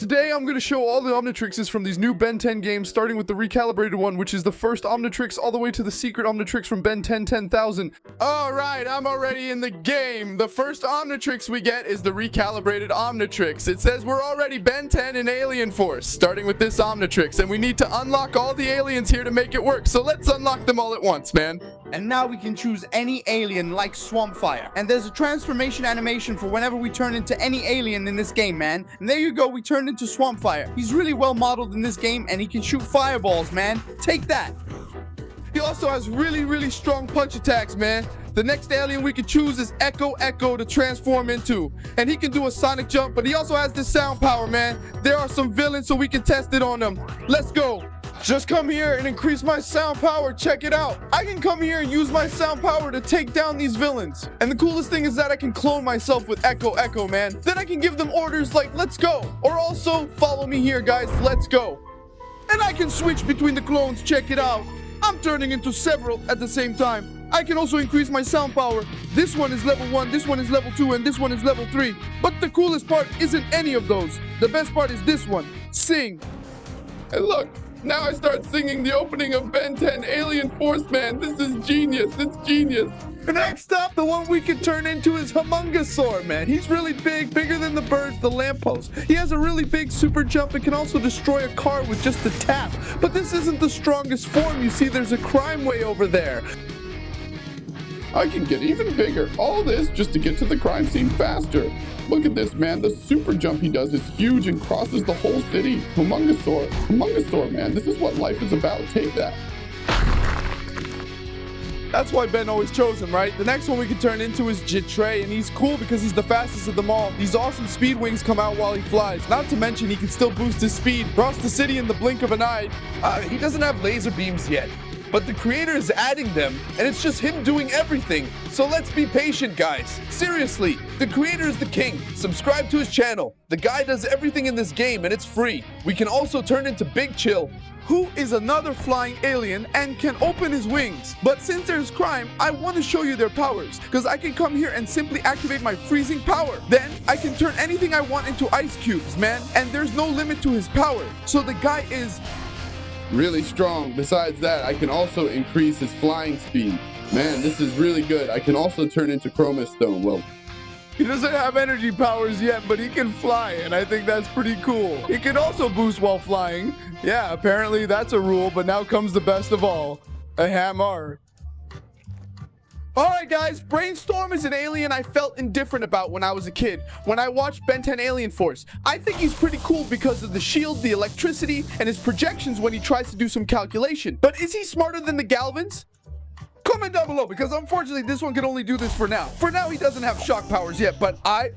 Today I'm going to show all the Omnitrixes from these new Ben 10 games, starting with the Recalibrated one, which is the first Omnitrix, all the way to the secret Omnitrix from Ben 10 10,000. Alright, I'm already in the game. The first Omnitrix we get is the Recalibrated Omnitrix. It says we're already Ben 10 in Alien Force, starting with this Omnitrix, and we need to unlock all the aliens here to make it work, so let's unlock them all at once, man. And now we can choose any alien like Swampfire. And there's a transformation animation for whenever we turn into any alien in this game, man. And there you go, we turned into Swampfire. He's really well modeled in this game, and he can shoot fireballs, man. Take that. He also has really strong punch attacks, man. The next alien we can choose is Echo to transform into. And he can do a sonic jump, but he also has this sound power, man. There are some villains, so we can test it on them. Let's go. Just come here and increase my sound power. Check it out. I can come here and use my sound power to take down these villains. And the coolest thing is that I can clone myself with Echo, man. Then I can give them orders like, let's go. Or also, follow me here, guys. Let's go. And I can switch between the clones. Check it out. I'm turning into several at the same time. I can also increase my sound power. This one is level 1, this one is level 2, and this one is level 3. But the coolest part isn't any of those. The best part is this one. Sing. And look. Now I start singing the opening of Ben 10 Alien Force, man. This is genius. It's genius. Next up, the one we can turn into is Homungosaur, man. He's really big, bigger than the birds, the lamppost. He has a really big super jump and can also destroy a car with just a tap. But this isn't the strongest form. You see, there's a crime way over there. I can get even bigger. All this just to get to the crime scene faster. Look at this, man. The super jump he does is huge and crosses the whole city. Homungosaur, man. This is what life is about. Take that. That's why Ben always chose him, right? The next one we can turn into is Jitray, and he's cool because he's the fastest of them all. These awesome speed wings come out while he flies. Not to mention he can still boost his speed, cross the city in the blink of an eye. He doesn't have laser beams yet, but the creator is adding them, and it's just him doing everything. So let's be patient, guys. Seriously, the creator is the king. Subscribe to his channel. The guy does everything in this game, and it's free. We can also turn into Big Chill, who is another flying alien and can open his wings. But since there's crime, I want to show you their powers, because I can come here and simply activate my freezing power. Then I can turn anything I want into ice cubes, man, and there's no limit to his power. So the guy is really strong. Besides that, I can also increase his flying speed. Man, this is really good. I can also turn into Chroma Stone. Well, he doesn't have energy powers yet, but he can fly, and I think that's pretty cool. He can also boost while flying. Yeah, apparently that's a rule, but now comes the best of all, a hammer. Alright guys, Brainstorm is an alien I felt indifferent about when I was a kid. When I watched Ben 10 Alien Force, I think he's pretty cool because of the shield, the electricity, and his projections when he tries to do some calculation. But is he smarter than the Galvins? Comment down below, because unfortunately this one can only do this for now. For now he doesn't have shock powers yet, but I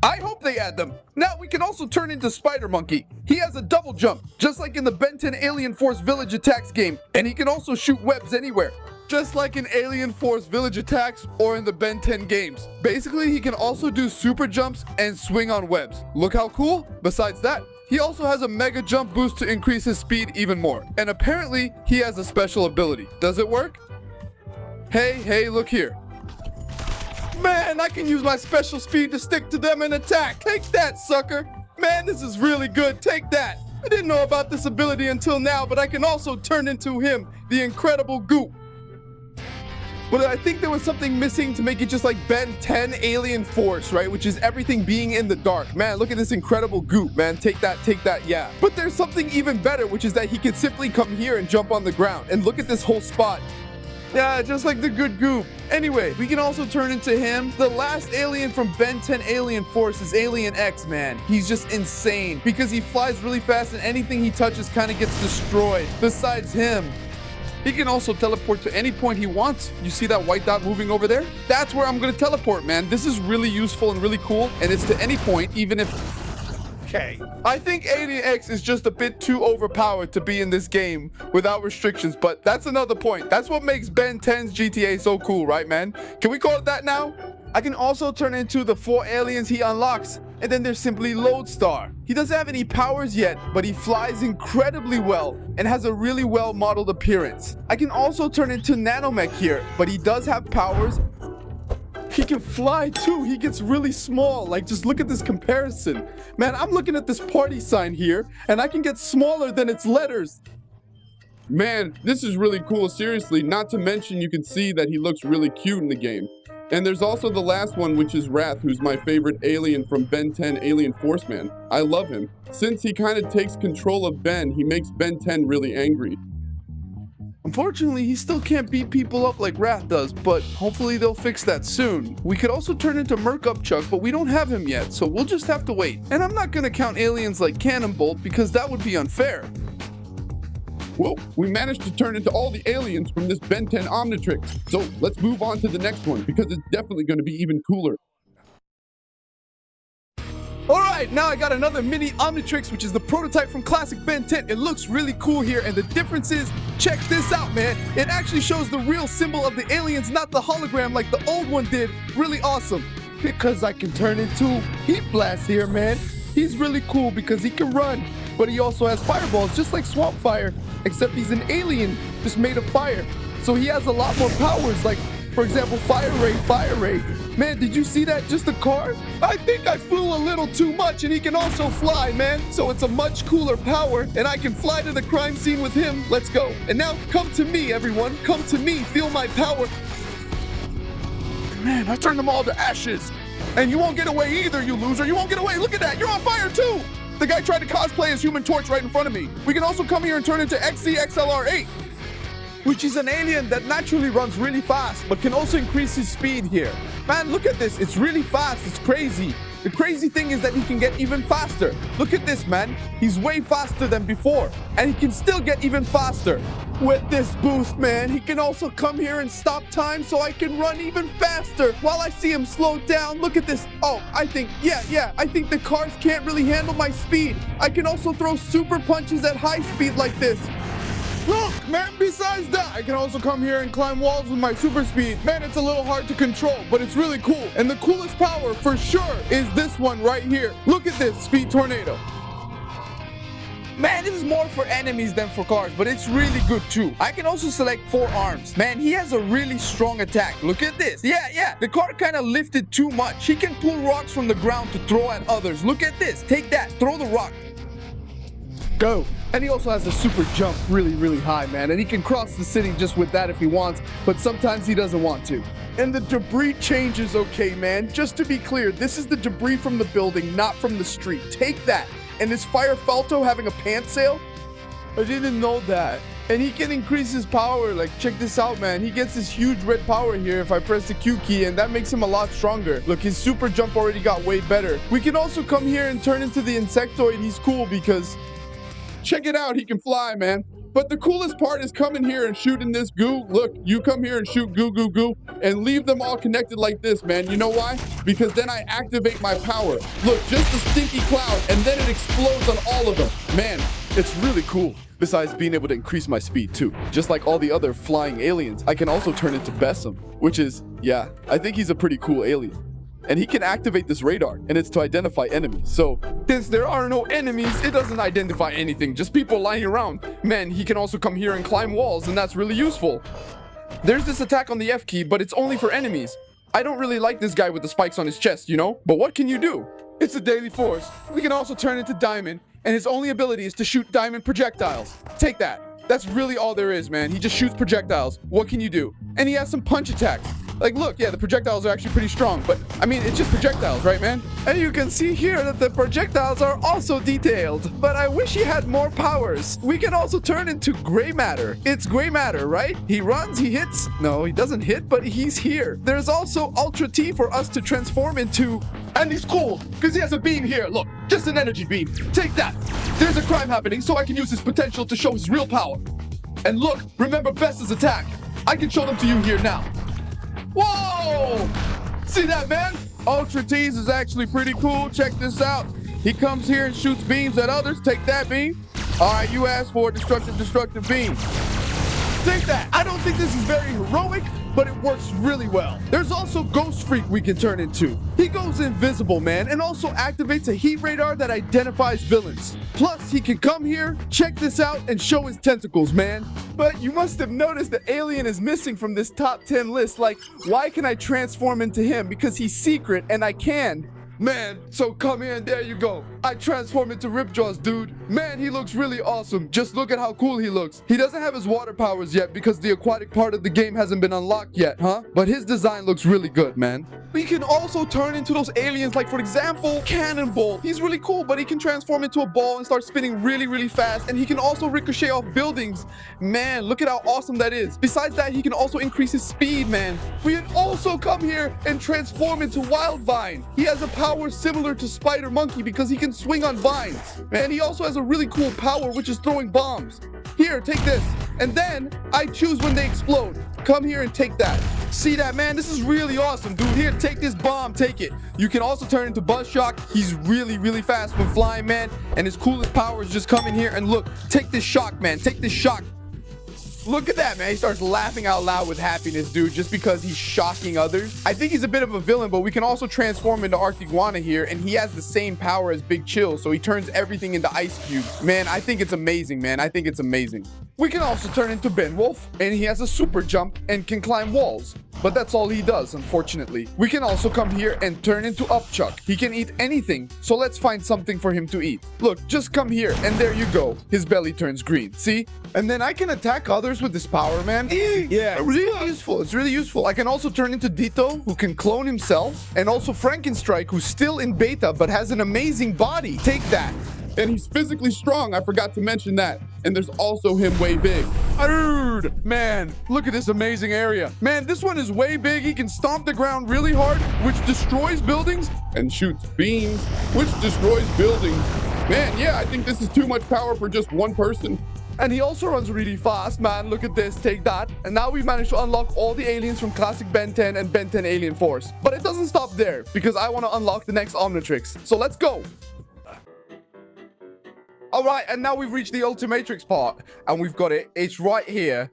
hope they add them. Now we can also turn into Spider Monkey. He has a double jump, just like in the Ben 10 Alien Force Village Attacks game, and he can also shoot webs anywhere, just like in Alien Force Village Attacks or in the Ben 10 games. Basically, he can also do super jumps and swing on webs. Look how cool. Besides that, he also has a mega jump boost to increase his speed even more. And apparently, he has a special ability. Does it work? Hey, look here. Man, I can use my special speed to stick to them and attack. Take that, sucker. Man, this is really good. Take that. I didn't know about this ability until now, but I can also turn into him, the Incredible Goop. But I think there was something missing to make it just like Ben 10 Alien Force, right? Which is everything being in the dark. Man, look at this Incredible Goop, man. Take that, yeah. But there's something even better, which is that he can simply come here and jump on the ground. And look at this whole spot. Yeah, just like the good Goop. Anyway, we can also turn into him. The last alien from Ben 10 Alien Force is Alien X, man. He's just insane because he flies really fast and anything he touches kind of gets destroyed. Besides him, he can also teleport to any point he wants. You see that white dot moving over there? That's where I'm gonna teleport, man. This is really useful and really cool, and it's to any point, even if... Okay. I think Alien X is just a bit too overpowered to be in this game without restrictions, but that's another point. That's what makes Ben 10's GTA so cool, right, man? Can we call it that now? I can also turn into the 4 aliens he unlocks, and then there's simply Lodestar. He doesn't have any powers yet, but he flies incredibly well and has a really well modeled appearance. I can also turn into Nanomech here, but he does have powers he can fly too. He gets really small. Like, just look at this comparison. Man, I'm looking at this party sign here, and I can get smaller than its letters. Man, this is really cool, seriously. Not to mention, you can see that he looks really cute in the game. And there's also the last one, which is Wrath, who's my favorite alien from Ben 10 Alien Force Man. I love him. Since he kind of takes control of Ben, he makes Ben 10 really angry. Unfortunately, he still can't beat people up like Wrath does, but hopefully they'll fix that soon. We could also turn into Merc Up Chuck, but we don't have him yet, so we'll just have to wait. And I'm not gonna count aliens like Cannonbolt because that would be unfair. Whoa, we managed to turn into all the aliens from this Ben 10 Omnitrix. So let's move on to the next one because it's definitely going to be even cooler. All right, now I got another mini Omnitrix, which is the prototype from classic Ben 10. It looks really cool here, and the difference is, check this out, man. It actually shows the real symbol of the aliens, not the hologram like the old one did. Really awesome. Because I can turn into Heat Blast here, man. He's really cool because he can run, but he also has fireballs, just like Swamp Fire, except he's an alien just made of fire. So he has a lot more powers, like, for example, Fire Ray. Man, did you see that? Just a car? I think I flew a little too much, and he can also fly, man. So it's a much cooler power, and I can fly to the crime scene with him. Let's go. And now, come to me, everyone. Come to me. Feel my power. Man, I turned them all to ashes. And you won't get away either, you loser. You won't get away. Look at that. You're on fire, too. The guy tried to cosplay as Human Torch right in front of me. We can also come here and turn into XCXLR8, which is an alien that naturally runs really fast, but can also increase his speed here. Man, look at this. It's really fast. It's crazy. The crazy thing is that he can get even faster. Look at this, man. He's way faster than before, and he can still get even faster. With this boost, man, he can also come here and stop time so I can run even faster while I see him slow down. Look at this. Oh, I think the cars can't really handle my speed. I can also throw super punches at high speed like this. Look, man, besides that, I can also come here and climb walls with my super speed. Man, it's a little hard to control, but it's really cool. And the coolest power, for sure, is this one right here. Look at this, Speed Tornado. Man, this is more for enemies than for cars, but it's really good too. I can also select 4 arms. Man, he has a really strong attack. Look at this. Yeah, the car kind of lifted too much. He can pull rocks from the ground to throw at others. Look at this. Take that. Throw the rock. Go. And he also has a super jump really high, man. And he can cross the city just with that if he wants, but sometimes he doesn't want to. And the debris change is okay, man. Just to be clear, this is the debris from the building, not from the street. Take that. And is Fire Falto having a pants sale? I didn't know that. And he can increase his power. Like, check this out, man. He gets this huge red power here if I press the Q key, and that makes him a lot stronger. Look, his super jump already got way better. We can also come here and turn into the Insectoid. He's cool because, check it out, he can fly, man. But the coolest part is coming here and shooting this goo. Look, you come here and shoot goo, and leave them all connected like this, man. You know why? Because then I activate my power. Look, just a stinky cloud, and then it explodes on all of them. Man, it's really cool. Besides being able to increase my speed too. Just like all the other flying aliens, I can also turn into Bessem, which is, yeah, I think he's a pretty cool alien. And he can activate this radar, and it's to identify enemies. So, since there are no enemies, it doesn't identify anything, just people lying around. Man, he can also come here and climb walls, and that's really useful. There's this attack on the F key, but it's only for enemies. I don't really like this guy with the spikes on his chest, you know? But what can you do? It's a daily force. We can also turn into Diamond, and his only ability is to shoot diamond projectiles. Take that. That's really all there is, man. He just shoots projectiles. What can you do? And he has some punch attacks. Like, look, yeah, the projectiles are actually pretty strong, but, I mean, it's just projectiles, right, man? And you can see here that the projectiles are also detailed, but I wish he had more powers. We can also turn into gray matter. It's gray matter, right? He runs, he hits. No, he doesn't hit, but he's here. There's also Ultra T for us to transform into, and he's cool, because he has a beam here. Look, just an energy beam. Take that. There's a crime happening, so I can use his potential to show his real power. And look, remember Best's attack. I can show them to you here now. Whoa! See that, man? Ultra T's is actually pretty cool. Check this out. He comes here and shoots beams at others. Take that beam. All right, you asked for a destructive beam. take that. I don't think this is very heroic, but it works really well. There's also Ghost Freak we can turn into. He goes invisible, man, and also activates a heat radar that identifies villains. Plus, he can come here, check this out, and show his tentacles, man. But you must have noticed that Alien is missing from this top 10 list. Like, why can I transform into him? Because he's secret, and I can. Man, so come here and there you go. I transform into Ripjaws, dude. Man, he looks really awesome. Just look at how cool he looks. He doesn't have his water powers yet because the aquatic part of the game hasn't been unlocked yet, huh? But his design looks really good, man. We can also turn into those aliens, like for example, Cannonball. He's really cool, but he can transform into a ball and start spinning really, really fast. And he can also ricochet off buildings. Man, look at how awesome that is. Besides that, he can also increase his speed, man. We can also come here and transform into Wildvine. He has a power similar to Spider Monkey because he can swing on vines. And he also has a really cool power, which is throwing bombs. Here, take this. And then I choose when they explode. Come here and take that. See that, man? This is really awesome, dude. Here, take this bomb. Take it. You can also turn into Buzzshock. He's really, really fast when flying, man. And his coolest power is just come in here and look. Take this shock, man. Take this shock. Look at that, man. He starts laughing out loud with happiness, dude, just because he's shocking others. I think he's a bit of a villain, but we can also transform into Arctiguana here, and he has the same power as Big Chill, so he turns everything into ice cubes. Man, I think it's amazing, man. I think it's amazing. We can also turn into Ben Wolf, and he has a super jump and can climb walls. But that's all he does, unfortunately. We can also come here and turn into Upchuck. He can eat anything, so let's find something for him to eat. Look, just come here, and there you go. His belly turns green, see? And then I can attack others with this power, man. Yeah, really useful. It's really useful. I can also turn into Ditto, who can clone himself, and also Frankenstrike, who's still in beta, but has an amazing body. Take that. And he's physically strong. I forgot to mention that. And there's also him way big. Dude, man, look at this amazing area. Man, this one is way big. He can stomp the ground really hard, which destroys buildings, and shoots beams, which destroys buildings. Man, yeah, I think this is too much power for just one person. And he also runs really fast, man. Look at this, take that. And now we've managed to unlock all the aliens from Classic Ben 10 and Ben 10 Alien Force. But it doesn't stop there, because I want to unlock the next Omnitrix. So let's go. All right, and now we've reached the Ultimatrix part, and we've got it. It's right here.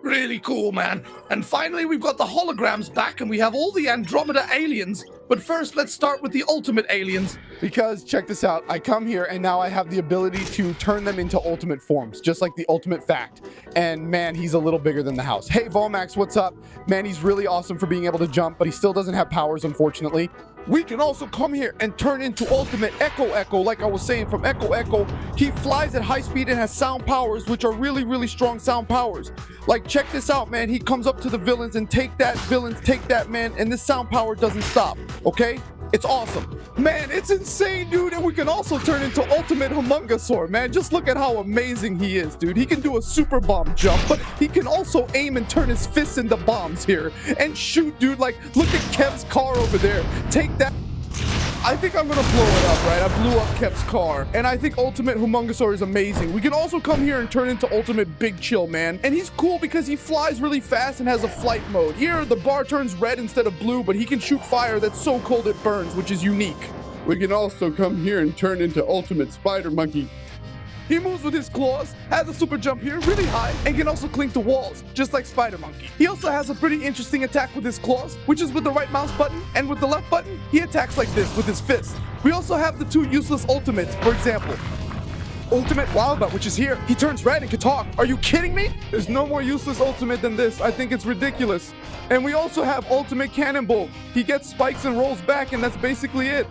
Really cool, man. And finally, we've got the holograms back, and we have all the Andromeda aliens. But first, let's start with the ultimate aliens. Because, check this out, I come here, and now I have the ability to turn them into ultimate forms, just like the ultimate fact. And man, he's a little bigger than the house. Hey, Volmax, what's up? Man, he's really awesome for being able to jump, but he still doesn't have powers, unfortunately. We can also come here and turn into Ultimate Echo, like I was saying from Echo. He flies at high speed and has sound powers, which are really, really strong sound powers. Like, check this out, man. He comes up to the villains and take that, man. And this sound power doesn't stop, okay? It's awesome. Man, it's insane, dude. And we can also turn into Ultimate Humungosaur, man. Just look at how amazing he is, dude. He can do a super bomb jump, but he can also aim and turn his fists into bombs here and shoot, dude. Like, look at Kev's car over there. Take that. I think I'm gonna blow it up, right? I blew up Kev's car, and I think Ultimate Humungosaur is amazing. We can also come here and turn into Ultimate Big Chill, man. And he's cool because he flies really fast and has a flight mode. Here, the bar turns red instead of blue, but he can shoot fire that's so cold it burns, which is unique. We can also come here and turn into Ultimate Spider Monkey. He moves with his claws, has a super jump here, really high, and can also cling to walls, just like Spider Monkey. He also has a pretty interesting attack with his claws, which is with the right mouse button, and with the left button, he attacks like this with his fist. We also have the two useless ultimates, for example. Ultimate Wildbat, which is here. He turns red and can talk. Are you kidding me? There's no more useless ultimate than this. I think it's ridiculous. And we also have Ultimate Cannonball. He gets spikes and rolls back, and that's basically it.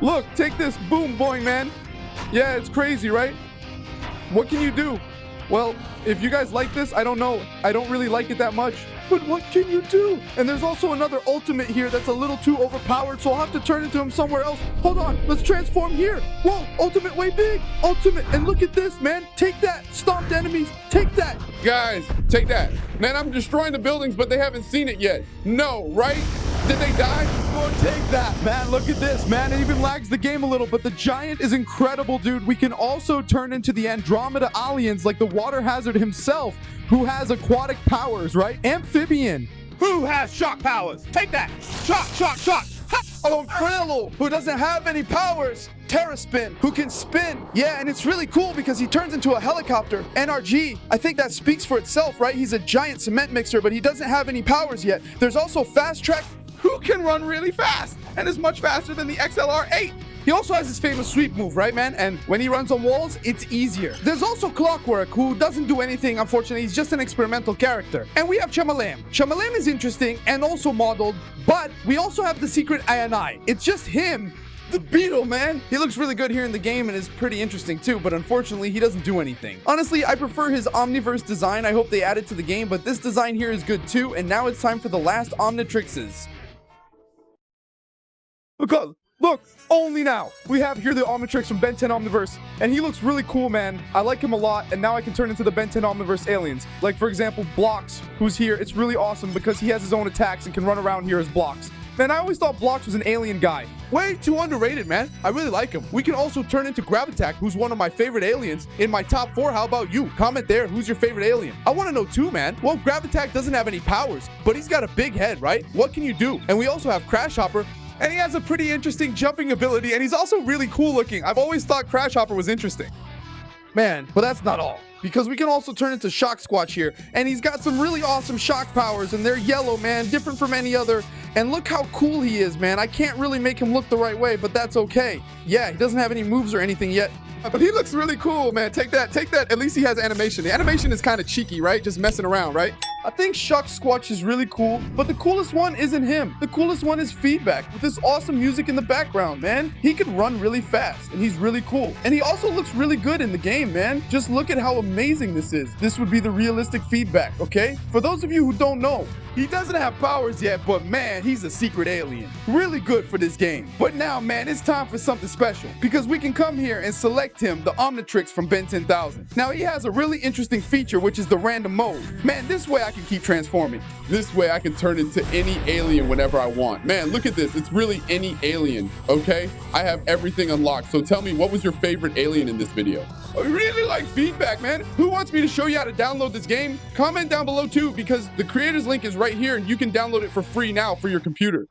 Look, take this. Boom, boing, man. Yeah, it's crazy, right? What can you do? Well, if you guys like this, I don't know. I don't really like it that much. But what can you do? And there's also another ultimate here that's a little too overpowered, so I'll have to turn into him somewhere else. Hold on, let's transform here. Whoa, ultimate way big. Ultimate, and look at this, man. Take that, stomped enemies, take that. Guys, take that. Man, I'm destroying the buildings, but they haven't seen it yet. No, right? Did they die? Go take that, man. Look at this, man. It even lags the game a little, but the giant is incredible, dude. We can also turn into the Andromeda aliens like the water hazard himself, who has aquatic powers, right? Amphibian. Who has shock powers? Take that. Shock. Ha! Umbrella, who doesn't have any powers. Terraspin, who can spin. Yeah, and it's really cool because he turns into a helicopter. NRG, I think that speaks for itself, right? He's a giant cement mixer, but he doesn't have any powers yet. There's also Fast Track, Who can run really fast and is much faster than the XLR8? he also has his famous sweep move, right, man? And when he runs on walls, it's easier. There's also Clockwork, who doesn't do anything, unfortunately. He's just an experimental character. And we have Chamalam. Chamalam is interesting and also modeled, but we also have the secret INI. It's just him, the Beetle, man. He looks really good here in the game and is pretty interesting too, but unfortunately, he doesn't do anything. Honestly, I prefer his Omniverse design. I hope they add it to the game, but this design here is good too. And now it's time for the last Omnitrixes. Look, only now. We have here the Omnitrix from Ben 10 Omniverse, and he looks really cool, man. I like him a lot, and now I can turn into the Ben 10 Omniverse aliens. Like, for example, Blocks, who's here. It's really awesome because he has his own attacks and can run around here as Blocks. Man, I always thought Blocks was an alien guy. Way too underrated, man. I really like him. We can also turn into Gravitack, who's one of my favorite aliens, in my top 4. How about you? Comment there, who's your favorite alien? I want to know too, man. Well, Gravitack doesn't have any powers, but he's got a big head, right? What can you do? And we also have Crash Hopper, and he has a pretty interesting jumping ability, and he's also really cool looking. I've always thought Crash Hopper was interesting. Man, but that's not all. Because we can also turn into Shock Squatch here, and he's got some really awesome shock powers, and they're yellow, man, different from any other. And look how cool he is, man. I can't really make him look the right way, but that's okay. Yeah, he doesn't have any moves or anything yet, but he looks really cool, man. Take that. At least he has animation. The animation is kind of cheeky, right? Just messing around, right? I think Shock Squatch is really cool, but the coolest one isn't him. The coolest one is Feedback, with this awesome music in the background, man. He can run really fast, and he's really cool. And he also looks really good in the game, man. Just look at how amazing this is. This would be the realistic Feedback, okay? For those of you who don't know, he doesn't have powers yet, but man, he's a secret alien. Really good for this game. But now, man, it's time for something special, because we can come here and select him, the Omnitrix from Ben 10,000. Now, he has a really interesting feature, which is the random mode. Man, this way I can keep transforming. This way I can turn into any alien whenever I want. Man, look at this. It's really any alien, okay? I have everything unlocked. So tell me, what was your favorite alien in this video? I really like Feedback, man. Who wants me to show you how to download this game? Comment down below too, because the creator's link is right here and you can download it for free now for your computer.